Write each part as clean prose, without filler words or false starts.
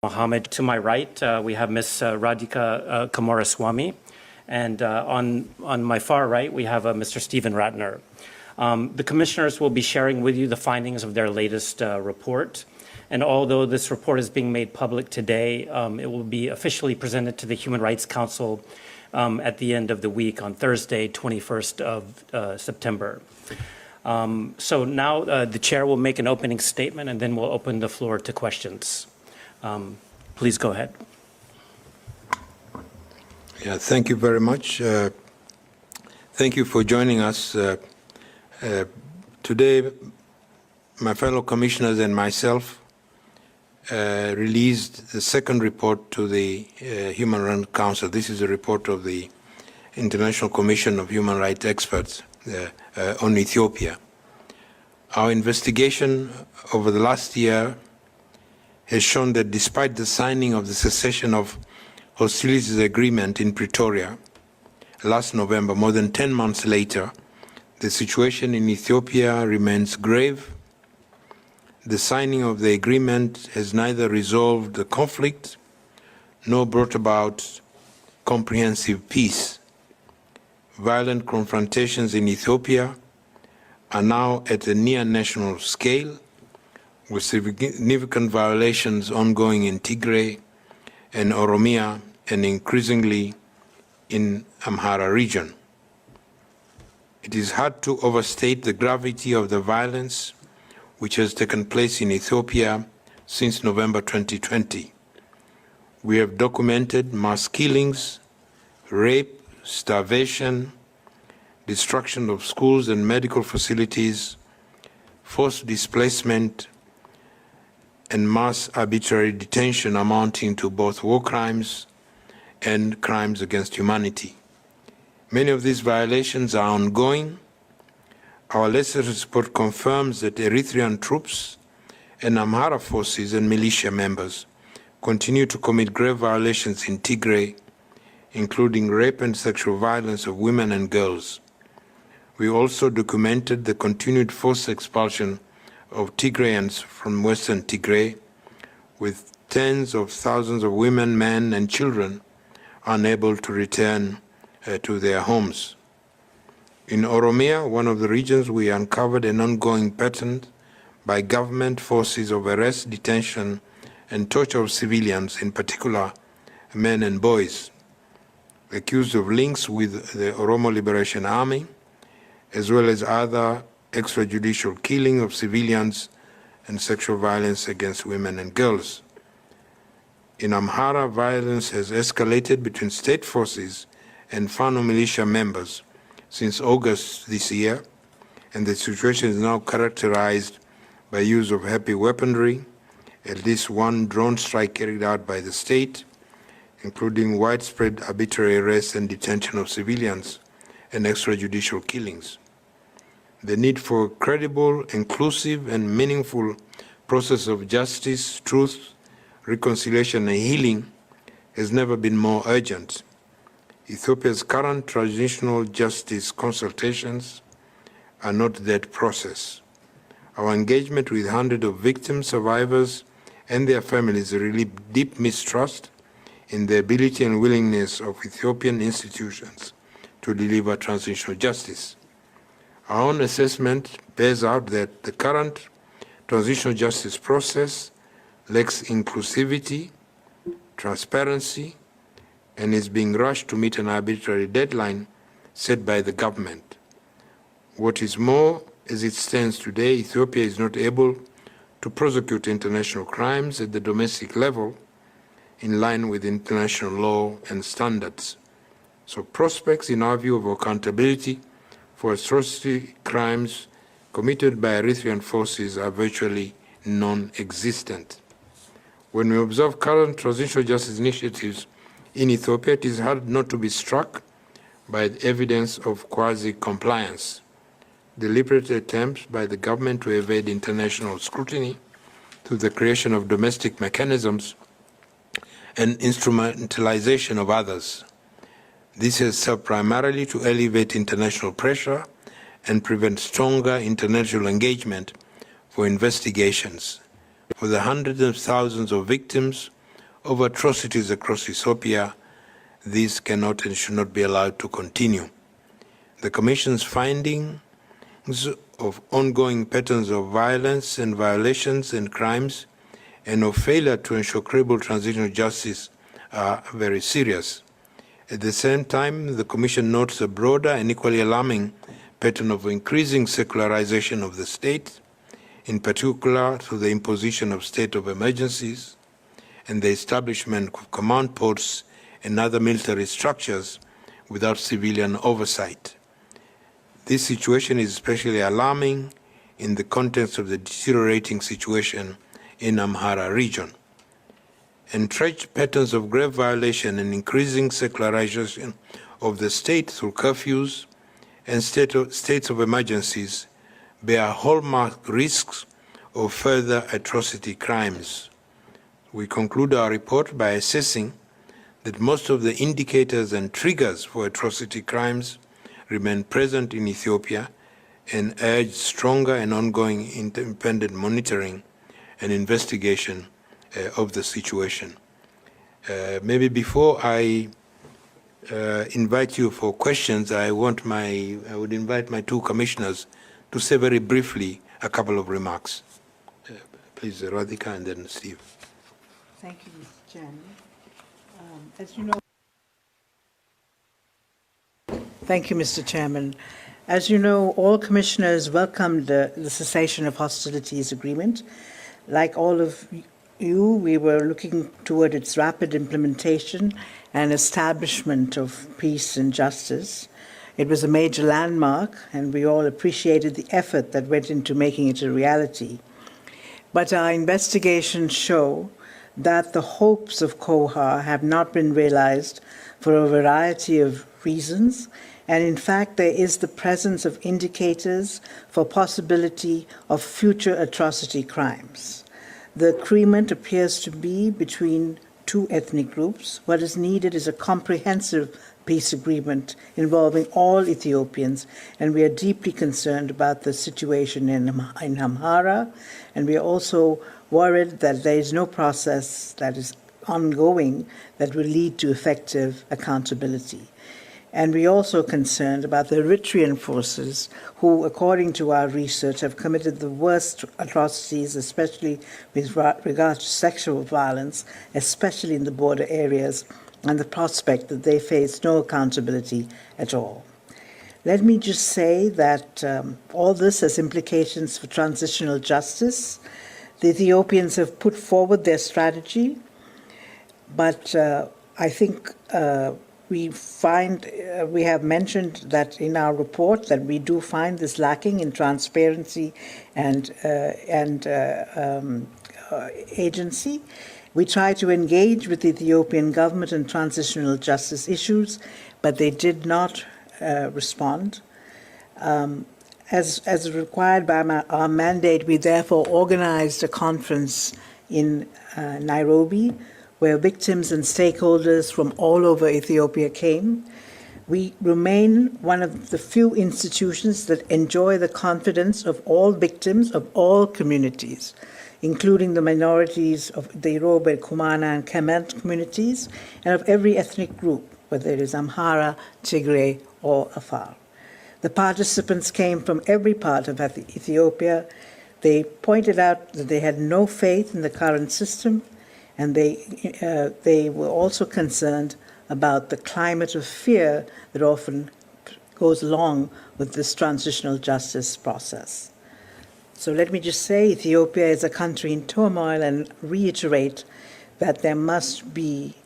Mohammed. To my right, we have Ms. Radhika Kumaraswamy, and on my far right, we have Mr. Stephen Ratner. The commissioners will be sharing with you the findings of their latest report. And although this report is being made public today, it will be officially presented to the Human Rights Council at the end of the week on Thursday, 21st of September. So now the chair will make an opening statement, and then we'll open the floor to questions. Please go ahead. Yeah, thank you very much. Thank you for joining us. Today, my fellow commissioners and myself released the second report to the Human Rights Council. This is a report of the International Commission of Human Rights Experts on Ethiopia. Our investigation over the last year has shown that despite the signing of the cessation of hostilities agreement in Pretoria last November, more than 10 months later, the situation in Ethiopia remains grave. The signing of the agreement has neither resolved the conflict nor brought about comprehensive peace. Violent confrontations in Ethiopia are now at a near national scale, with significant violations ongoing in Tigray and Oromia, and increasingly in Amhara region. It is hard to overstate the gravity of the violence which has taken place in Ethiopia since November 2020. We have documented mass killings, rape, starvation, destruction of schools and medical facilities, forced displacement, and mass arbitrary detention amounting to both war crimes and crimes against humanity. Many of these violations are ongoing. Our latest report confirms that Eritrean troops and Amhara forces and militia members continue to commit grave violations in Tigray, including rape and sexual violence of women and girls. We also documented the continued forced expulsion of Tigrayans from Western Tigray, with tens of thousands of women, men, and children unable to return to their homes. In Oromia, one of the regions, we uncovered an ongoing pattern by government forces of arrest, detention, and torture of civilians, in particular men and boys, accused of links with the Oromo Liberation Army, as well as other extrajudicial killing of civilians and sexual violence against women and girls. In Amhara, violence has escalated between state forces and Fano militia members since August this year, and the situation is now characterized by use of heavy weaponry, at least one drone strike carried out by the state, including widespread arbitrary arrests and detention of civilians and extrajudicial killings. The need for a credible, inclusive, and meaningful process of justice, truth, reconciliation, and healing has never been more urgent. Ethiopia's current transitional justice consultations are not that process. Our engagement with hundreds of victims, survivors, and their families relieve deep mistrust in the ability and willingness of Ethiopian institutions to deliver transitional justice. Our own assessment bears out that the current transitional justice process lacks inclusivity, transparency, and is being rushed to meet an arbitrary deadline set by the government. What is more, as it stands today, Ethiopia is not able to prosecute international crimes at the domestic level in line with international law and standards. So prospects, in our view, of accountability for atrocity crimes committed by Eritrean forces are virtually non-existent. When we observe current transitional justice initiatives in Ethiopia, it is hard not to be struck by the evidence of quasi-compliance, deliberate attempts by the government to evade international scrutiny through the creation of domestic mechanisms and instrumentalization of others. This has served primarily to elevate international pressure and prevent stronger international engagement for investigations. For the hundreds of thousands of victims of atrocities across Ethiopia, these cannot and should not be allowed to continue. The Commission's findings of ongoing patterns of violence and violations and crimes and of failure to ensure credible transitional justice are very serious. At the same time, the Commission notes a broader and equally alarming pattern of increasing secularization of the state, in particular through the imposition of state of emergencies and the establishment of command posts and other military structures without civilian oversight. This situation is especially alarming in the context of the deteriorating situation in Amhara region. Entrenched patterns of grave violation and increasing secularization of the state through curfews and states of emergencies bear hallmark risks of further atrocity crimes. We conclude our report by assessing that most of the indicators and triggers for atrocity crimes remain present in Ethiopia and urge stronger and ongoing independent monitoring and investigation of the situation. Maybe before I invite you for questions, I would invite my two commissioners to say very briefly a couple of remarks. Please, Radhika and then Steve. Thank you, Mr. Chairman. As you know, thank you, Mr. Chairman. As you know, all commissioners welcomed the cessation of hostilities agreement. Like all of you, we were looking toward its rapid implementation and establishment of peace and justice. It was a major landmark, and we all appreciated the effort that went into making it a reality. But our investigations show that the hopes of KOHA have not been realized for a variety of reasons, and in fact there is the presence of indicators for possibility of future atrocity crimes. The agreement appears to be between two ethnic groups. What is needed is a comprehensive peace agreement involving all Ethiopians, and we are deeply concerned about the situation in Amhara, and we are also worried that there is no process that is ongoing that will lead to effective accountability. And we're also concerned about the Eritrean forces who, according to our research, have committed the worst atrocities, especially with regard to sexual violence, especially in the border areas, and the prospect that they face no accountability at all. Let me just say that all this has implications for transitional justice. The Ethiopians have put forward their strategy, but I think we have mentioned that in our report that we do find this lacking in transparency and agency. We try to engage with the Ethiopian government on transitional justice issues, but they did not respond. As required by our mandate, we therefore organized a conference in Nairobi, where victims and stakeholders from all over Ethiopia came. We remain one of the few institutions that enjoy the confidence of all victims of all communities, including the minorities of the Yoruba, Kumana, and Kemet communities, and of every ethnic group, whether it is Amhara, Tigray, or Afar. The participants came from every part of Ethiopia. They pointed out that they had no faith in the current system, and they were also concerned about the climate of fear that often goes along with this transitional justice process. So let me just say Ethiopia is a country in turmoil and reiterate that there must be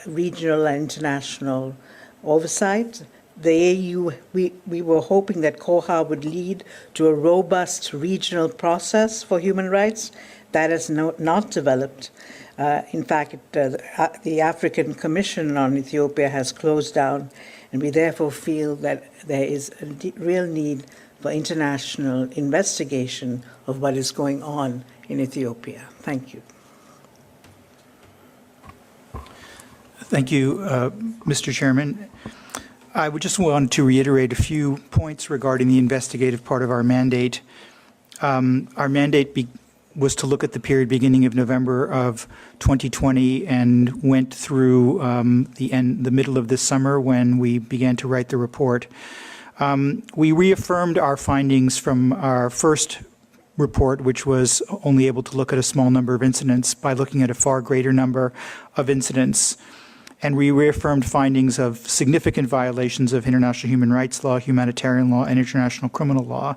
regional and international oversight. The AU, we were hoping that KOHA would lead to a robust regional process for human rights. That has not developed. In fact, the African Commission on Ethiopia has closed down, and we therefore feel that there is a real need for international investigation of what is going on in Ethiopia. Thank you. Thank you, Mr. Chairman. I would just want to reiterate a few points regarding the investigative part of our mandate. Our mandate was to look at the period beginning of November of 2020 and went through the middle of this summer when we began to write the report. We reaffirmed our findings from our first report, which was only able to look at a small number of incidents, by looking at a far greater number of incidents. And we reaffirmed findings of significant violations of international human rights law, humanitarian law, and international criminal law,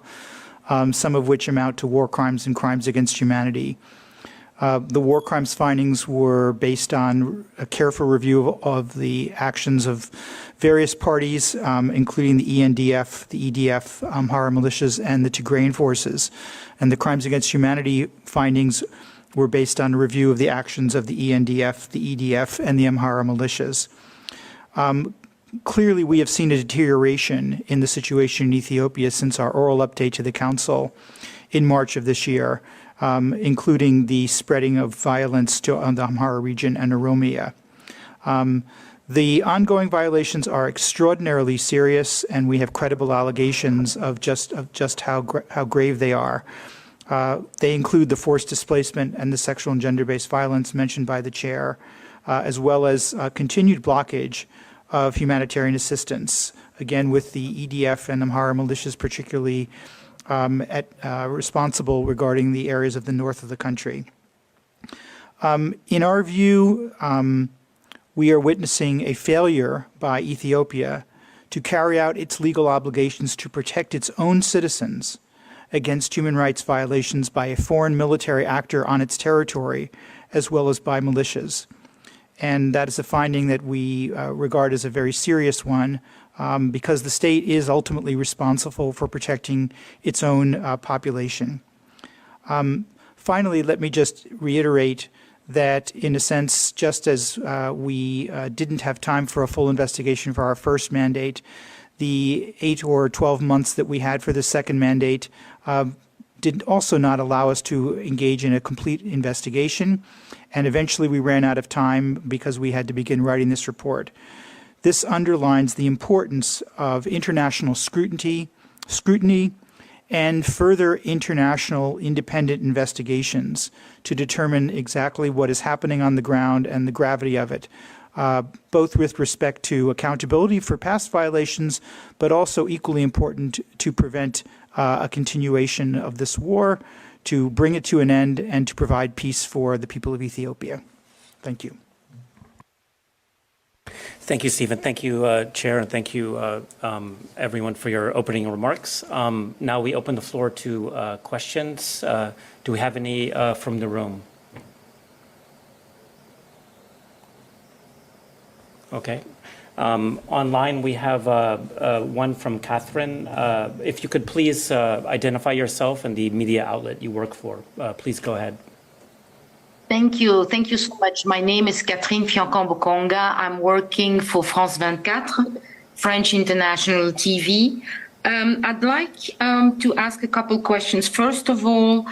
some of which amount to war crimes and crimes against humanity. The war crimes findings were based on a careful review of the actions of various parties, including the ENDF, the EDF, Amhara militias, and the Tigrayan forces. And the crimes against humanity findings were based on a review of the actions of the ENDF, the EDF, and the Amhara militias. Clearly, we have seen a deterioration in the situation in Ethiopia since our oral update to the Council in March of this year, including the spreading of violence on the Amhara region and Oromia. The ongoing violations are extraordinarily serious, and we have credible allegations of just how grave they are. They include the forced displacement and the sexual and gender-based violence mentioned by the chair, as well as continued blockage of humanitarian assistance, again with the EDF and Amhara militias particularly responsible regarding the areas of the north of the country. In our view, we are witnessing a failure by Ethiopia to carry out its legal obligations to protect its own citizens against human rights violations by a foreign military actor on its territory, as well as by militias. And that is a finding that we regard as a very serious one, because the state is ultimately responsible for protecting its own population. Finally, let me just reiterate that, in a sense, just as we didn't have time for a full investigation for our first mandate, the 8 or 12 months that we had for the second mandate did also not allow us to engage in a complete investigation, and eventually we ran out of time because we had to begin writing this report. This underlines the importance of international scrutiny, and further international independent investigations to determine exactly what is happening on the ground and the gravity of it, both with respect to accountability for past violations, but also equally important to prevent a continuation of this war, to bring it to an end, and to provide peace for the people of Ethiopia. Thank you. Thank you, Stephen. Thank you, Chair, and thank you, everyone, for your opening remarks. Now we open the floor to questions. Do we have any from the room? Okay. Online, we have one from Catherine. If you could please identify yourself and the media outlet you work for. Please go ahead. Thank you. Thank you so much. My name is Catherine Fiancon-Bokonga. I'm working for France 24, French International TV. I'd like to ask a couple questions. First of all,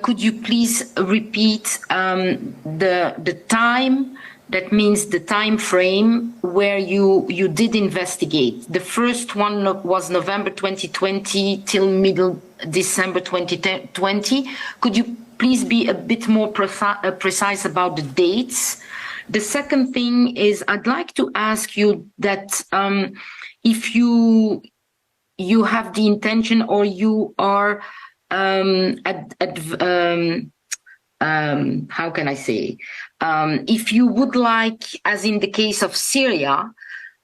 could you please repeat the time, that means the time frame where you did investigate? The first one was November 2020 till middle December 2020. Could you please be a bit more precise about the dates? The second thing is, I'd like to ask you that if you have the intention, or you are how can I say, if you would like, as in the case of Syria,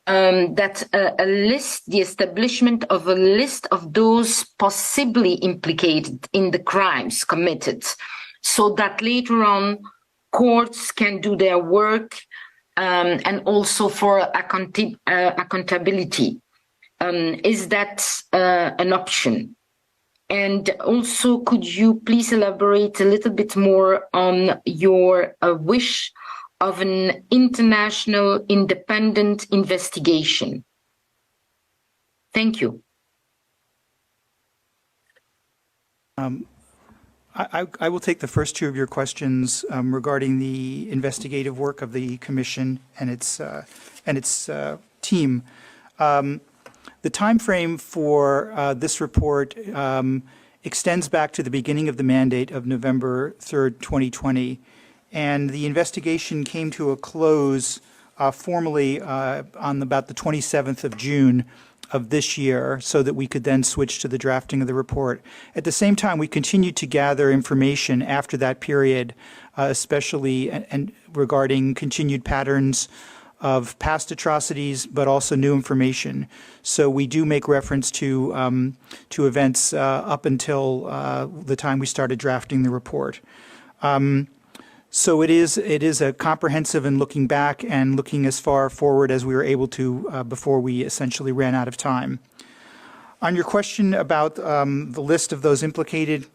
that the establishment of a list of those possibly implicated in the crimes committed, so that later on courts can do their work, and also for accountability. Is that an option? And also, could you please elaborate a little bit more on your wish of an international independent investigation? Thank you. I will take the first two of your questions regarding the investigative work of the Commission and its team. The time frame for this report extends back to the beginning of the mandate of November 3rd, 2020. And the investigation came to a close formally on about the 27th of June of this year, so that we could then switch to the drafting of the report. At the same time, we continued to gather information after that period, especially and regarding continued patterns of past atrocities, but also new information. So we do make reference to events up until the time we started drafting the report. So it is a comprehensive and looking back and looking as far forward as we were able to before we essentially ran out of time. On your question about the list of those implicated,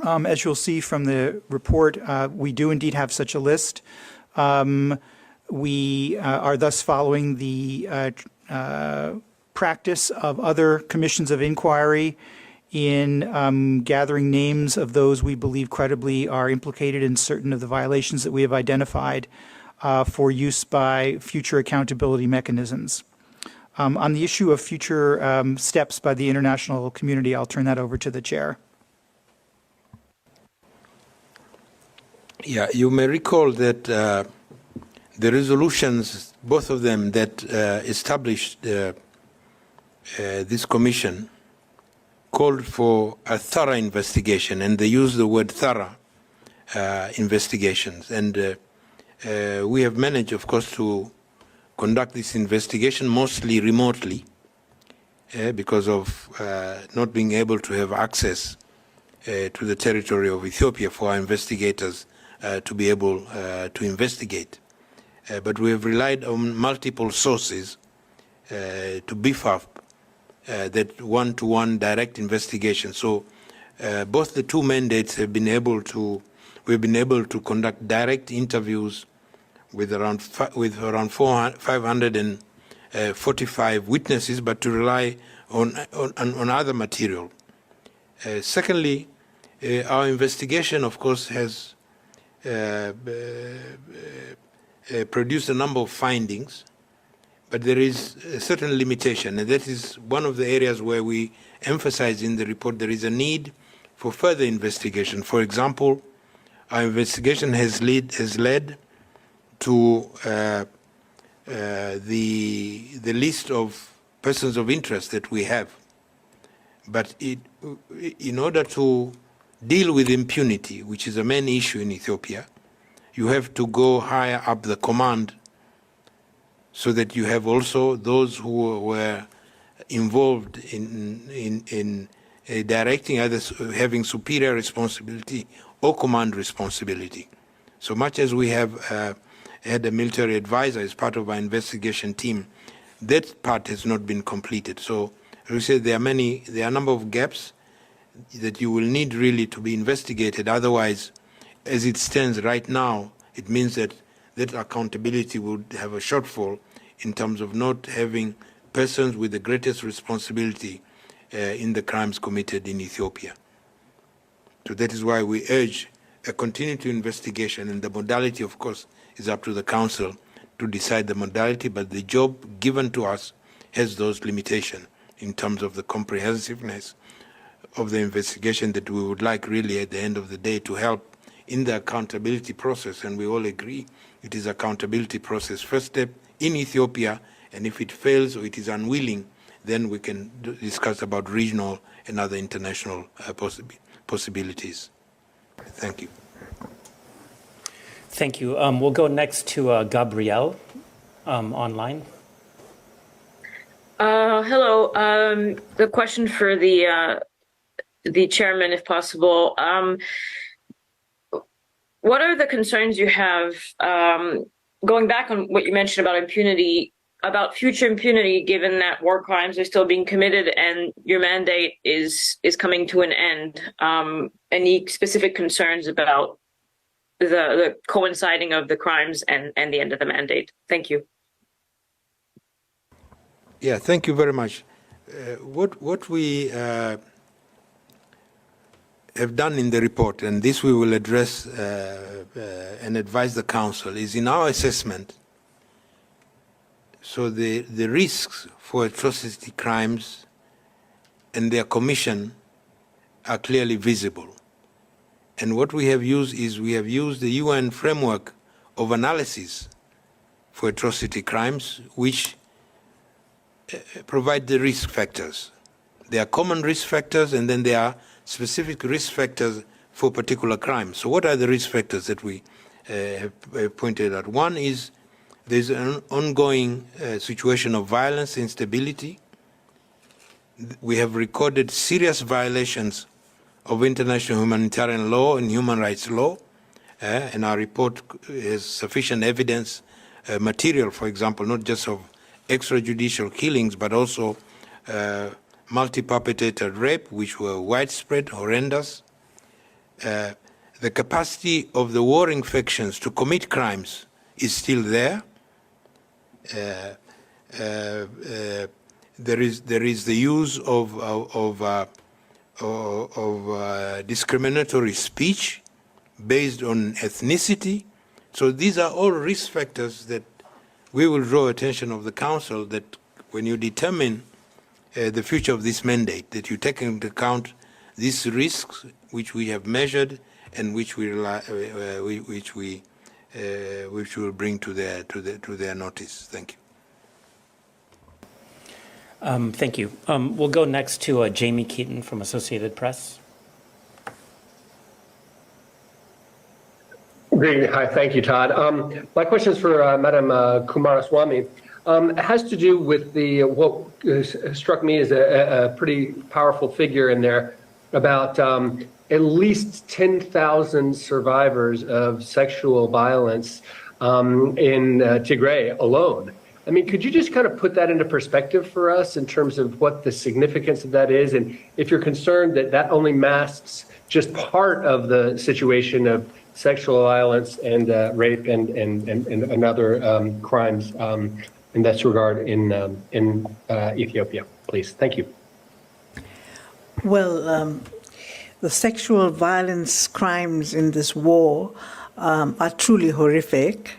as you'll see from the report, we do indeed have such a list. We are thus following the practice of other commissions of inquiry in gathering names of those we believe credibly are implicated in certain of the violations that we have identified for use by future accountability mechanisms. On the issue of future steps by the international community, I'll turn that over to the chair. Yeah, you may recall that the resolutions, both of them that established this commission, called for a thorough investigation, and they use the word thorough investigations. And we have managed, of course, to conduct this investigation mostly remotely because of not being able to have access to the territory of Ethiopia for our investigators to be able to investigate. But we have relied on multiple sources to beef up that one-to-one direct investigation. So both the two mandates have been able to, we've been able to conduct direct interviews with around 545 witnesses, but to rely on other material. Secondly, our investigation, of course, has produced a number of findings, but there is a certain limitation, and that is one of the areas where we emphasize in the report there is a need for further investigation. For example, our investigation has led to the list of persons of interest that we have. But in order to deal with impunity, which is a main issue in Ethiopia, you have to go higher up the command so that you have also those who were involved in directing others, having superior responsibility or command responsibility. So much as we have had a military advisor as part of our investigation team, that part has not been completed. So as we said, there are a number of gaps that you will need really to be investigated. Otherwise, as it stands right now, it means that accountability would have a shortfall in terms of not having persons with the greatest responsibility in the crimes committed in Ethiopia. So that is why we urge a continued investigation, and the modality, of course, is up to the Council to decide the modality, but the job given to us has those limitations in terms of the comprehensiveness of the investigation that we would like really at the end of the day to help in the accountability process, and we all agree it is accountability process first step in Ethiopia, and if it fails or it is unwilling, then we can discuss about regional and other international possibilities. Thank you. Thank you. We'll go next to Gabrielle online. Hello. The question for the chairman, if possible. What are the concerns you have, going back on what you mentioned about impunity, about future impunity, given that war crimes are still being committed and your mandate is coming to an end? Any specific concerns about the coinciding of the crimes and the end of the mandate? Thank you. Yeah, thank you very much. What we have done in the report, and this we will address and advise the Council, is in our assessment, so the risks for atrocity crimes and their commission are clearly visible. And what we have used is we have used the UN framework of analysis for atrocity crimes, which provide the risk factors. There are common risk factors, and then there are specific risk factors for particular crimes. So what are the risk factors that we have pointed out? One is there's an ongoing situation of violence, instability. We have recorded serious violations of international humanitarian law and human rights law, and our report has sufficient evidence, material, for example, not just of extrajudicial killings, but also multi-perpetrated rape, which were widespread, horrendous. The capacity of the warring factions to commit crimes is still there. There is the use of discriminatory speech based on ethnicity. So these are all risk factors that we will draw attention of the Council, that when you determine the future of this mandate, that you take into account these risks which we have measured and which we will bring to their notice. Thank you. Thank you. We'll go next to Jamie Keaton from Associated Press. Great. Hi, thank you, Todd. My question is for Madam Kumaraswamy. It has to do with what struck me as a pretty powerful figure in there about at least 10,000 survivors of sexual violence in Tigray alone. I mean, could you just kind of put that into perspective for us in terms of what the significance of that is? And if you're concerned that that only masks just part of the situation of sexual violence and rape and other crimes in this regard in Ethiopia, please. Thank you. Well, the sexual violence crimes in this war are truly horrific.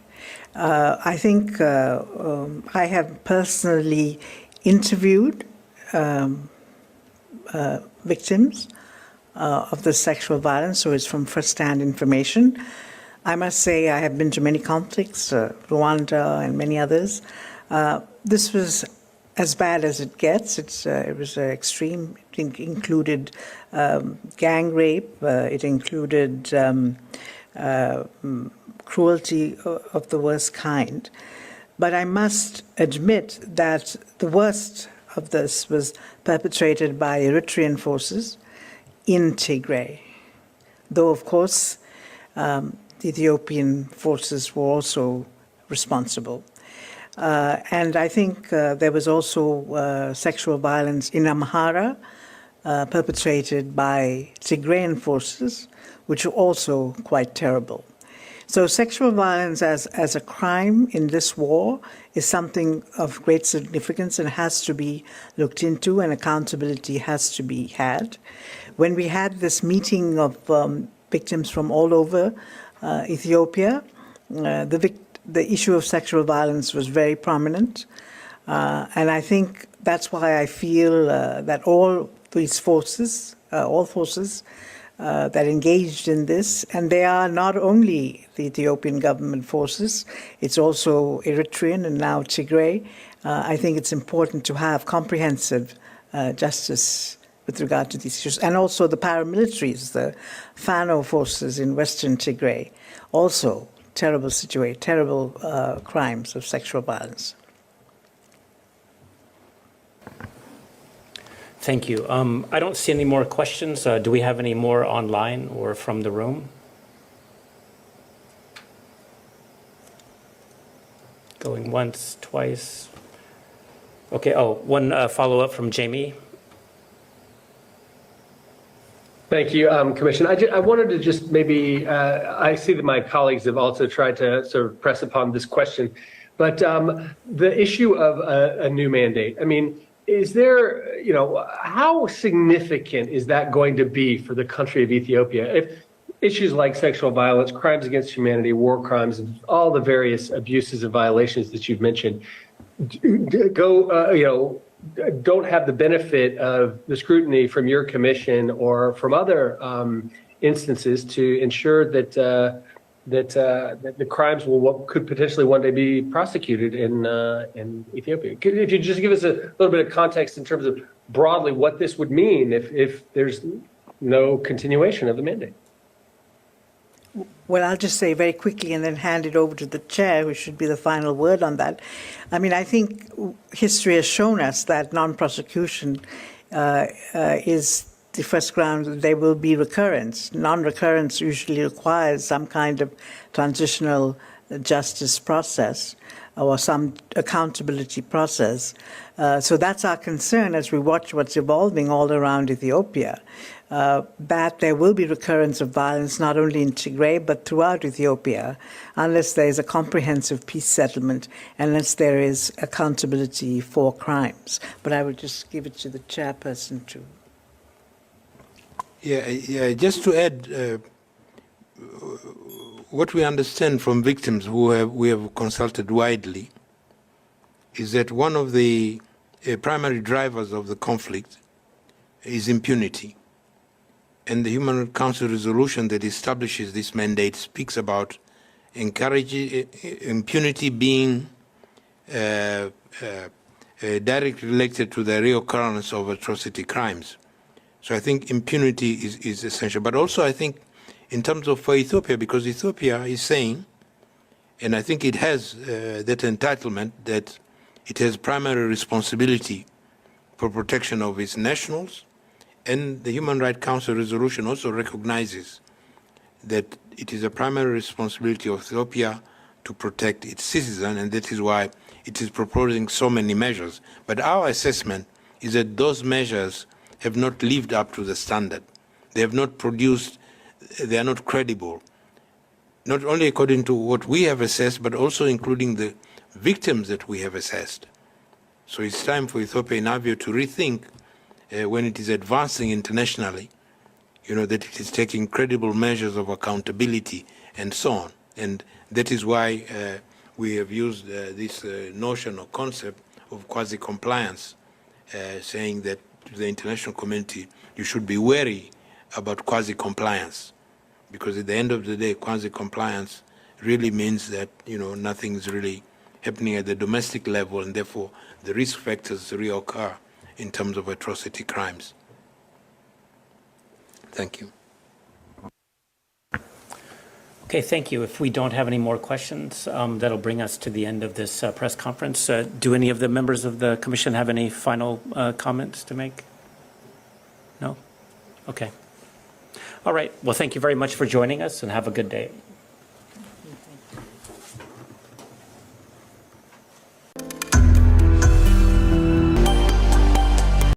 I think I have personally interviewed victims of the sexual violence, so it's from first-hand information. I must say I have been to many conflicts, Rwanda and many others. This was as bad as it gets. It was extreme. It included gang rape. It included cruelty of the worst kind. But I must admit that the worst of this was perpetrated by Eritrean forces in Tigray, though, of course, the Ethiopian forces were also responsible. And I think there was also sexual violence in Amhara perpetrated by Tigrayan forces, which were also quite terrible. So sexual violence as a crime in this war is something of great significance and has to be looked into, and accountability has to be had. When we had this meeting of victims from all over Ethiopia, the issue of sexual violence was very prominent. And I think that's why I feel that all these forces, that engaged in this, and they are not only the Ethiopian government forces, it's also Eritrean and now Tigray. I think it's important to have comprehensive justice with regard to these issues. And also the paramilitaries, the Fano forces in Western Tigray, also terrible situation, terrible crimes of sexual violence. Thank you. I don't see any more questions. Do we have any more online or from the room? Going once, twice. Okay, one follow-up from Jamie. Thank you, Commissioner. I wanted to just maybe, I see that my colleagues have also tried to sort of press upon this question, but the issue of a new mandate, I mean, is there, how significant is that going to be for the country of Ethiopia? If issues like sexual violence, crimes against humanity, war crimes, all the various abuses and violations that you've mentioned go, don't have the benefit of the scrutiny from your commission or from other instances to ensure that that the crimes could potentially one day be prosecuted in Ethiopia. If you just give us a little bit of context in terms of broadly what this would mean if there's no continuation of the mandate. Well, I'll just say very quickly and then hand it over to the chair, who should be the final word on that. I mean, I think history has shown us that non-prosecution is the first ground that there will be recurrence. Non-recurrence usually requires some kind of transitional justice process or some accountability process. So that's our concern as we watch what's evolving all around Ethiopia. That there will be recurrence of violence not only in Tigray but throughout Ethiopia unless there is a comprehensive peace settlement, unless there is accountability for crimes. But I will just give it to the chairperson to... Yeah, just to add, what we understand from victims we have consulted widely is that one of the primary drivers of the conflict is impunity. And the Human Rights Council resolution that establishes this mandate speaks about encouraging impunity being directly related to the reoccurrence of atrocity crimes. So I think impunity is essential. But also I think in terms of for Ethiopia, because Ethiopia is saying, and I think it has that entitlement, that it has primary responsibility for protection of its nationals. And the Human Rights Council resolution also recognizes that it is a primary responsibility of Ethiopia to protect its citizens, and that is why it is proposing so many measures. But our assessment is that those measures have not lived up to the standard. They have not produced, they are not credible, not only according to what we have assessed, but also including the victims that we have assessed. So it's time for Ethiopia, in our view, to rethink when it is advancing internationally, that it is taking credible measures of accountability and so on. And that is why we have used this notion or concept of quasi-compliance, saying that to the international community, you should be wary about quasi-compliance, because at the end of the day, quasi-compliance really means that, nothing is really happening at the domestic level, and therefore the risk factors reoccur in terms of atrocity crimes. Thank you. Okay, thank you. If we don't have any more questions, that'll bring us to the end of this press conference. Do any of the members of the Commission have any final comments to make? No? Okay. All right. Well, thank you very much for joining us, and have a good day.